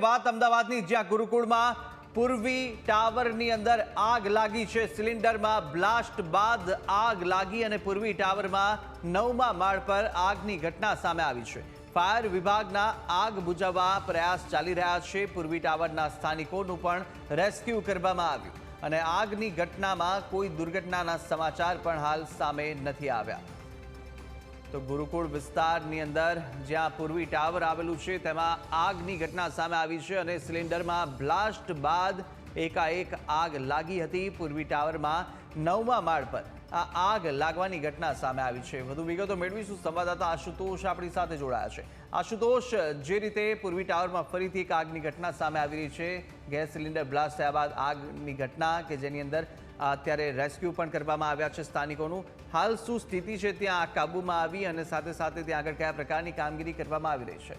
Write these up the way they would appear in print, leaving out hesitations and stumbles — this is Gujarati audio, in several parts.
વાત અમદાવાદની, જ્યાં ગુરુકુળમાં પૂર્વી ટાવરની અંદર આગ લાગી છે। સિલિન્ડરમાં બ્લાસ્ટ બાદ આગ લાગી અને પૂર્વી ટાવરમાં 9મા માળ પર આગની ઘટના સામે આવી છે। ફાયર વિભાગના આગ બુઝાવવા પ્રયાસ ચાલી રહ્યા છે। પૂર્વી ટાવરના સ્થાનિકોનું પણ રેસ્ક્યુ કરવામાં આવ્યું અને આગની ઘટનામાં કોઈ દુર્ઘટનાના સમાચાર પણ હાલ સામે નથી આવ્યા। તો ગુરુકુળ વિસ્તારની અંદર જ્યાં પૂર્વી ટાવર આવેલું છે તેમાં આગની ઘટના સામે આવી છે અને સિલિન્ડરમાં બ્લાસ્ટ બાદ એકાએક આગ લાગી હતી। પૂર્વી ટાવરમાં 9મા માળ પર આ આગ લાગવાની ઘટના સામે આવી છે। વધુ વિગતો મેળવીશું। સંવાદદાતા આશુતોષ આપણી સાથે જોડાયા છે। આશુતોષ, જે રીતે પૂર્વી ટાવરમાં ફરીથી એક આગની ઘટના સામે આવી રહી છે, ગેસ સિલિન્ડર બ્લાસ્ટ થયા બાદ આગની ઘટના કે જેની અંદર અત્યારે રેસ્ક્યુ પણ કરવામાં આવ્યા છે સ્થાનિકોનું, હાલ શું સ્થિતિ છે? ત્યાં કાબૂમાં આવી અને સાથે સાથે ત્યાં આગળ કયા પ્રકારની કામગીરી કરવામાં આવી રહી છે?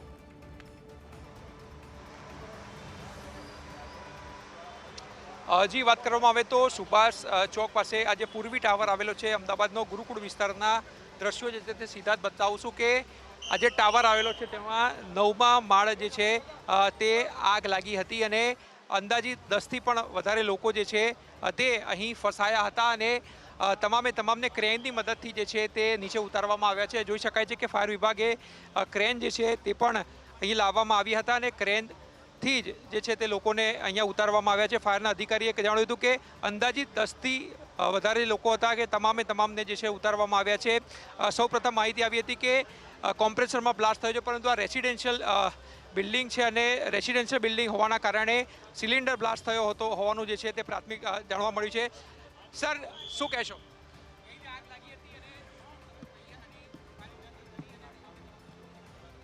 જી, વાત કરવામાં આવે તો સુભાષ ચોક પાસે આજે પૂર્વી ટાવર આવેલો છે। અમદાવાદનો ગુરુકુળ વિસ્તારના દ્રશ્યો જે છે તે સીધા જ બતાવું છું કે આજે ટાવર આવેલો છે તેમાં 9મા માળ જે છે તે આગ લાગી હતી અને અંદાજિત 10થી પણ વધારે લોકો જે છે તે અહીં ફસાયા હતા અને તમામને ક્રેનની મદદથી જે છે તે નીચે ઉતારવામાં આવ્યા છે। જોઈ શકાય છે કે ફાયર વિભાગે ક્રેન જે છે તે પણ અહીં લાવવામાં આવી હતા અને ક્રેનથી જ જે છે તે લોકોને અહીંયા ઉતારવામાં આવ્યા છે। ફાયરના અધિકારીએ જણાવ્યું હતું કે અંદાજિત 10થી વધારે લોકો હતા કે તમામને જે છે ઉતારવામાં આવ્યા છે। સૌપ્રથમ માહિતી આવી હતી કે કોમ્પ્રેસરમાં બ્લાસ્ટ થયો છે, પરંતુ આ રેસિડેન્શિયલ બિલ્ડિંગ છે અને રેસિડેન્શિયલ બિલ્ડિંગ હોવાના કારણે સિલિન્ડર બ્લાસ્ટ થયો હોવાનું જે છે તે પ્રાથમિક જાણવા મળ્યું છે। સર, શું કહેશો?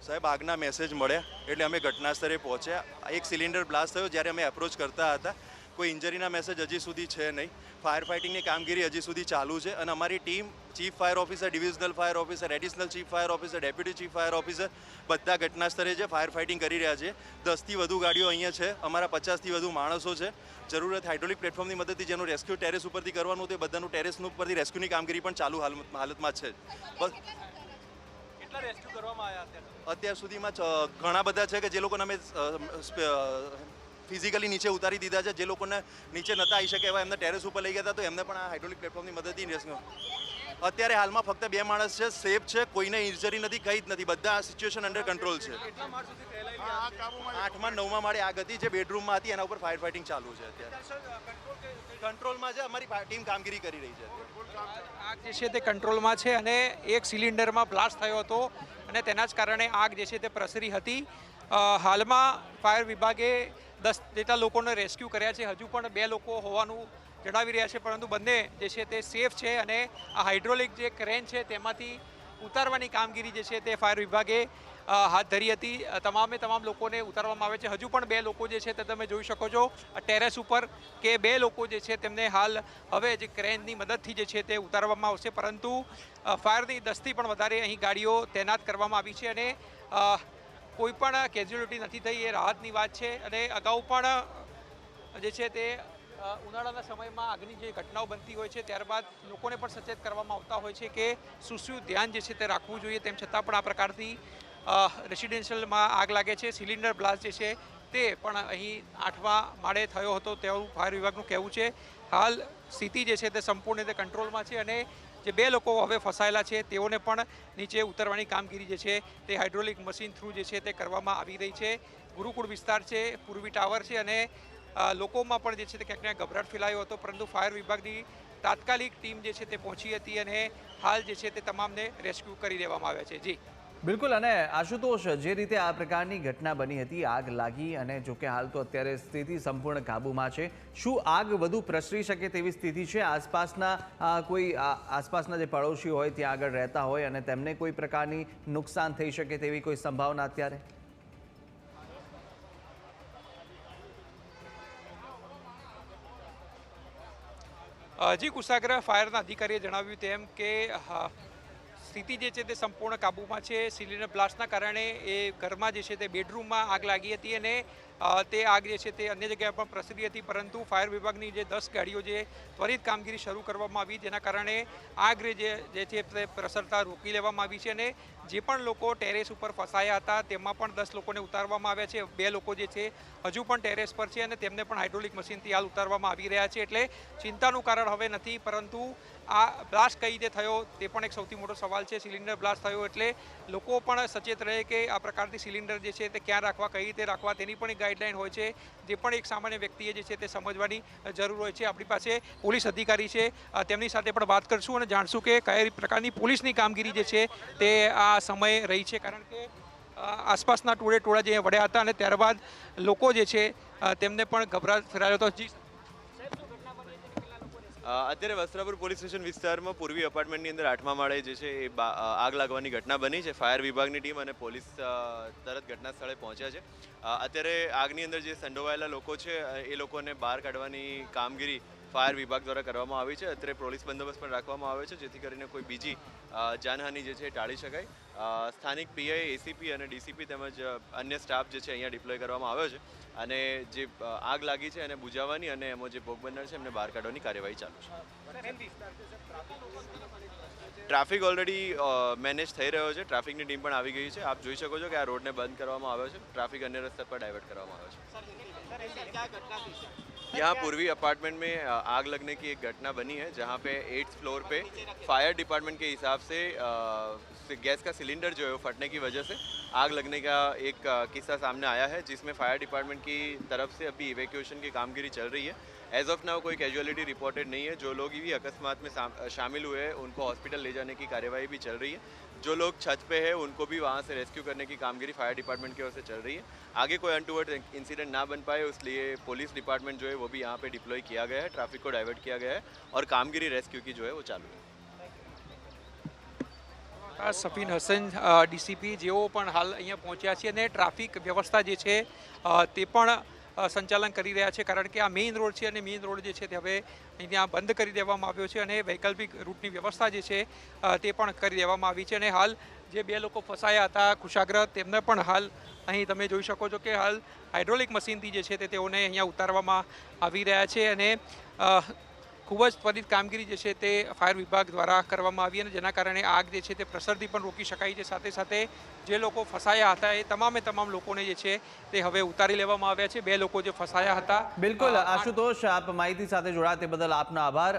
સાહેબ, આગના મેસેજ મળ્યા એટલે અમે ઘટના સ્થળે પહોંચ્યા। એક સિલિન્ડર બ્લાસ્ટ થયો, જ્યારે અમે એપ્રોચ કરતા હતા કોઈ ઇન્જરીના મેસેજ હજી સુધી છે નહીં। ફાયર ફાઇટિંગની કામગીરી હજી સુધી ચાલુ છે અને અમારી team chief fire officer, divisional fire officer, additional chief fire officer, deputy chief fire officer બધા ઘટના સ્થળે છે, ફાયર ફાઇટિંગ કરી રહ્યા છે। 10થી વધુ ગાડીઓ અહીંયા છે, અમારા 50થી વધુ માણસો છે। જરૂરત હાઇડ્રોલિક પ્લેટફોર્મની મદદથી જેનું રેસ્ક્યુ ટેરેસ ઉપરથી કરવાનું તે બધાનું ટેરેસનું ઉપરથી રેસ્ક્યુની કામગીરી પણ ચાલુ હાલતમાં છે। બસ રેસ્ક્યુ કરવામાં આવ્યા અત્યાર સુધીમાં ઘણા બધા છે કે જે લોકોને અમે ફિઝિકલી નીચે ઉતારી દીધા છે। જે લોકોને નીચે નહોતા આવી શકે એવા એમને ટેરેસ ઉપર લઈ ગયા હતા, તો એમને પણ આ હાઇડ્રોલિક પ્લેટફોર્મની મદદથી રેસ્ક્યુ। અત્યારે હાલમાં ફક્ત 2 માણસ છે, સેફ છે, કોઈને ઇન્જરી નથી, કંઈ જ નથી, બધા આ સિચ્યુએશન અંડર કંટ્રોલ છે। 8મા 9મા માળે આગ હતી જે બેડરૂમમાં હતી, એના ઉપર ફાયર ફાઇટિંગ ચાલુ છે। અત્યારે કંટ્રોલમાં છે, અમારી ટીમ કામગીરી કરી રહી છે। આગ જે છે તે કંટ્રોલમાં છે અને એક સિલિન્ડરમાં બ્લાસ્ટ થયો હતો અને તેના જ કારણે આગ જે છે તે પ્રસરી હતી। હાલમાં ફાયર વિભાગે 10 જેટલા લોકોને રેસ્ક્યુ કર્યા છે, હજુ પણ 2 લોકો હોવાનું જણાવી રહ્યા છે, પરંતુ બંને જે છે તે સેફ છે અને આ હાઇડ્રોલિક જે ક્રેન છે તેમાંથી ઉતારવાની કામગીરી જે છે તે ફાયર વિભાગે હાથ ધરી હતી। તમામ લોકોને ઉતારવામાં આવે છે। હજુ પણ 2 લોકો જે છે તે તમે જોઈ શકો છો ટેરેસ ઉપર કે 2 લોકો જે છે તેમને હાલ હવે જે ક્રેનની મદદથી જે છે તે ઉતારવામાં આવશે, પરંતુ ફાયરની 10થી પણ વધારે અહીં ગાડીઓ તૈનાત કરવામાં આવી છે અને કોઈ પણ કેઝ્યુઅલિટી નથી થઈ, એ રાહતની વાત છે। અને અગાઉ પણ જે છે તે ઉનાળાના સમયમાં આગની જે ઘટનાઓ બનતી હોય છે ત્યારબાદ લોકોને પણ સચેત કરવામાં આવતા હોય છે કે શું ધ્યાન જે છે તે રાખવું જોઈએ। તેમ છતાં પણ આ પ્રકારથી રેસિડેન્શિયલમાં આગ લાગે છે। સિલિન્ડર બ્લાસ્ટ જે છે તે પણ અહીં 8મા માળે થયો હતો તેવું ફાયર વિભાગનું કહેવું છે। હાલ સ્થિતિ જે છે તે સંપૂર્ણ રીતે કંટ્રોલમાં છે અને જે 2 લોકો હવે ફસાયેલા છે તેઓને પણ નીચે ઉતરવાની કામગીરી જે છે તે હાઇડ્રોલિક મશીન થ્રુ જે છે તે કરવામાં આવી રહી છે। ગુરુકુળ વિસ્તાર છે, પૂર્વી ટાવર છે અને લોકોમાં પણ જે છે તે ક્યાંક ગભરાટ ફેલાયો હતો, પરંતુ ફાયર વિભાગની તાત્કાલિક ટીમ જે છે તે પહોંચી હતી અને હાલ જે છે તે તમામને રેસ્ક્યુ કરી દેવામાં આવ્યા છે। જી બિલકુલ। અને આશુતોષ, જે રીતે આ પ્રકારની ઘટના બની હતી, આગ લાગી અને જોકે હાલ તો અત્યારે સ્થિતિ સંપૂર્ણ કાબૂમાં છે, શું આગ વધુ પ્રસરી શકે તેવી સ્થિતિ છે? આસપાસના જે પડોશી હોય ત્યાં આગળ રહેતા હોય અને તેમને કોઈ પ્રકારની નુકસાન થઈ શકે તેવી કોઈ સંભાવના અત્યારે? જી કુશાગ્ર, ફાયરના અધિકારીએ જણાવ્યું તેમ કે સ્થિતિ જે છે તે સંપૂર્ણ કાબૂમાં છે। સિલિન્ડર બ્લાસ્ટના કારણે એ ઘરમાં જે છે તે બેડરૂમમાં આગ લાગી હતી અને તે આગ જે છે તે અન્ય જગ્યાએ પણ પ્રસરી હતી, પરંતુ ફાયર વિભાગની જે 10 ગાડીઓ જે ત્વરિત કામગીરી શરૂ કરવામાં આવી, જેના કારણે આગ જે છે તે પ્રસરતા રોકી લેવામાં આવી છે. અને જે પણ લોકો ટેરેસ ઉપર ફસાયા હતા તેમાં પણ 10 લોકોને ઉતારવામાં આવ્યા છે. 2 લોકો જે છે હજુ પણ ટેરેસ પર છે અને તેમને પણ હાઇડ્રોલિક મશીનથી હાલ ઉતારવામાં આવી રહ્યા છે. એટલે ચિંતાનું કારણ હવે નથી, પરંતુ આ બ્લાસ્ટ કઈ રીતે થયો તે પણ એક સૌથી મોટો સવાલ છે. સિલિન્ડર બ્લાસ્ટ થયો એટલે લોકો પણ સચેત રહે કે આ પ્રકારથી સિલિન્ડર જે છે તે ક્યાં રાખવા, કઈ રીતે રાખવા, તેની પણ એક ગાઈડલાઈન હોય છે, જે પણ એક સામાન્ય વ્યક્તિએ જે છે તે સમજવાની જરૂર હોય છે. આપણી પાસે પોલીસ અધિકારી છે, તેમની સાથે પણ વાત કરશું અને જાણશું કે કઈ પ્રકારની પોલીસની કામગીરી જે છે તે આ સમયે રહી છે. કારણ કે આસપાસના ટોળા જે વળ્યા હતા અને ત્યારબાદ લોકો જે છે તેમને પણ ગભરાટ ફેલાયો હતો. જી અત્યારે વસ્ત્રાપુર પોલીસ સ્ટેશન વિસ્તારમાં પૂર્વી એપાર્ટમેન્ટની અંદર 8મા માળે જે છે એ આગ લાગવાની ઘટના બની છે. ફાયર વિભાગની ટીમ અને પોલીસ તરત ઘટના સ્થળે પહોંચ્યા છે. અત્યારે આગની અંદર જે સંડોવાયેલા લોકો છે એ લોકોને બહાર કાઢવાની કામગીરી ફાયર વિભાગ દ્વારા કરવામાં આવી છે. અત્યારે પોલીસ બંદોબસ્ત પણ રાખવામાં આવ્યો છે, જેથી કરીને કોઈ બીજી જાનહાનિ જે છે એ ટાળી શકાય. સ્થાનિક પીઆઈ, એસીપી અને ડીસીપી તેમજ અન્ય સ્ટાફ જે છે અહીંયા ડિપ્લોય કરવામાં આવ્યો છે અને જે આગ લાગી છે એને બુઝાવવાની અને એમાં જે ભોગ બનનાર છે એમને બહાર કાઢવાની કાર્યવાહી ચાલુ છે. ટ્રાફિક ઓલરેડી મેનેજ થઈ રહ્યો છે. ટ્રાફિકની ટીમ પણ આવી ગઈ છે. આપ જોઈ શકો છો કે આ રોડને બંધ કરવામાં આવ્યો છે. ટ્રાફિક અન્ય રસ્તા પર डाइवर्ट કરવામાં આવ્યો છે. यहाँ पूर्वी अपार्टमेंट में आग लगने की एक घटना बनी है, जहाँ पे 8th फ्लोर पे फायर डिपार्टमेंट के हिसाब से गैस का सिलेंडर जो है वो फटने की वजह से आग लगने का एक किस्सा सामने आया है, जिसमें फायर डिपार्टमेंट की तरफ से अभी इवैक्यूएशन की कामगिरी चल रही है. एज ऑफ नाउ कोई कैजुअलिटी रिपोर्टेड नहीं है. जो लोग भी अकस्मात में शामिल हुए हैं उनको हॉस्पिटल ले जाने की कार्यवाही भी चल रही है. जो लोग छत पे है उनको भी वहाँ से रेस्क्यू करने की कामगिरी फायर डिपार्टमेंट की ओर से चल रही है. आगे कोई अनटूवर्ड इंसिडेंट ना बन पाए इसलिए पुलिस डिपार्टमेंट जो है वो भी यहाँ पे डिप्लॉय किया गया है. ट्रैफिक को डाइवर्ट किया गया है और कामगिरी रेस्क्यू की जो है वो चालू है. સફીન હસન ડીસીપી જેઓ પણ હાલ અહીંયા પહોંચ્યા છે અને ટ્રાફિક વ્યવસ્થા જે છે તે પણ સંચાલન કરી રહ્યા છે. કારણ કે આ મેઇન રોડ છે અને મેઇન રોડ જે છે તે હવે અહીંયા બંધ કરી દેવામાં આવ્યો છે અને વૈકલ્પિક રૂટની વ્યવસ્થા જે છે તે પણ કરી દેવામાં આવી છે. અને હાલ જે 2 લોકો ફસાયા હતા કુશાગ્ર, તેમને પણ હાલ અહીં તમે જોઈ શકો છો કે હાલ હાઇડ્રોલિક મશીનથી જે છે તે તેઓને અહીંયા ઉતારવામાં આવી રહ્યા છે. અને ખૂબ જ ત્વરિત કામગીરી જે છે તે ફાયર વિભાગ દ્વારા કરવામાં આવી અને જેના કારણે આગ જે છે તે પ્રસરતી પણ રોકી શકાય છે. સાથે સાથે જે લોકો ફસાયા હતા એ તમામ લોકોને જે છે તે હવે ઉતારી લેવામાં આવ્યા છે. 2 લોકો જે ફસાયા હતા. બિલકુલ આશુતોષ, આપ માહિતી સાથે જોડાયા તે બદલ આપનો આભાર.